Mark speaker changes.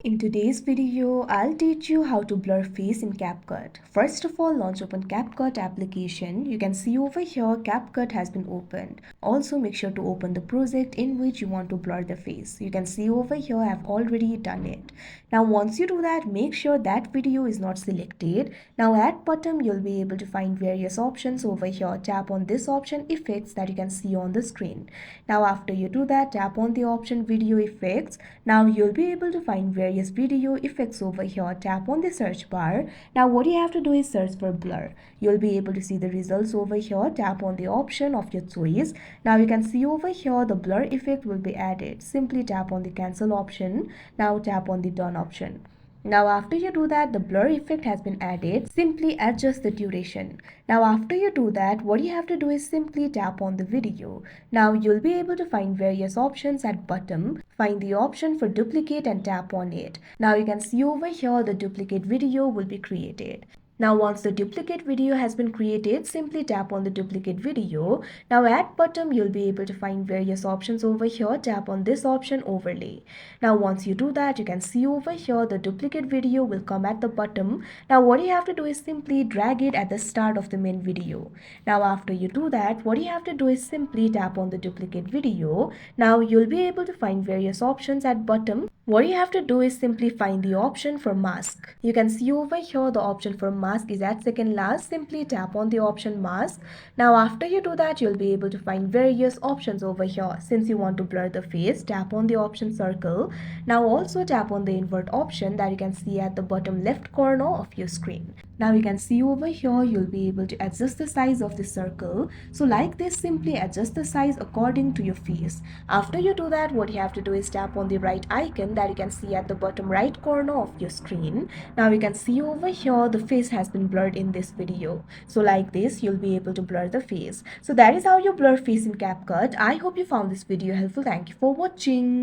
Speaker 1: In today's video, I'll teach you how to blur face in CapCut. First of all, launch open CapCut application. You can see over here CapCut has been opened. Also make sure to open the project in which you want to blur the face. You can see over here I've already done it. Now once you do that, make sure that video is not selected. Now at bottom you'll be able to find various options over here. Tap on this option effects that you can see on the screen. Now after you do that, tap on the option video effects. Now you'll be able to find various video effects over here. Tap on the search bar. Now what you have to do is search for blur. You'll be able to see the results over here. Tap on the option of your choice. Now you can see over here the blur effect will be added. Simply tap on the cancel option. Now tap on the done option. Now after you do that, the blur effect has been added. Simply adjust the duration. Now after you do that, what you have to do is simply tap on the video. Now you'll be able to find various options at bottom. Find the option for duplicate and tap on it. Now you can see over here the duplicate video will be created. Now once the duplicate video has been created, simply tap on the duplicate video. Now at bottom you'll be able to find various options over here. Tap on this option overlay. Now once you do that, you can see over here the duplicate video will come at the bottom. Now what you have to do is simply drag it at the start of the main video. Now after you do that, what you have to do is simply tap on the duplicate video. Now you'll be able to find various options at bottom. What you have to do is simply find the option for mask. You can see over here the option for mask is at second last. Simply tap on the option mask. Now after you do that, you'll be able to find various options over here. Since you want to blur the face, tap on the option circle. Now also tap on the invert option that you can see at the bottom left corner of your screen. Now you can see over here you'll be able to adjust the size of the circle. So like this, simply adjust the size according to your face. After you do that, what you have to do is tap on the right icon that you can see at the bottom right corner of your screen. Now you can see over here the face has been blurred in this video. So like this, you'll be able to blur the face. So that is how you blur face in CapCut. I hope you found this video helpful. Thank you for watching.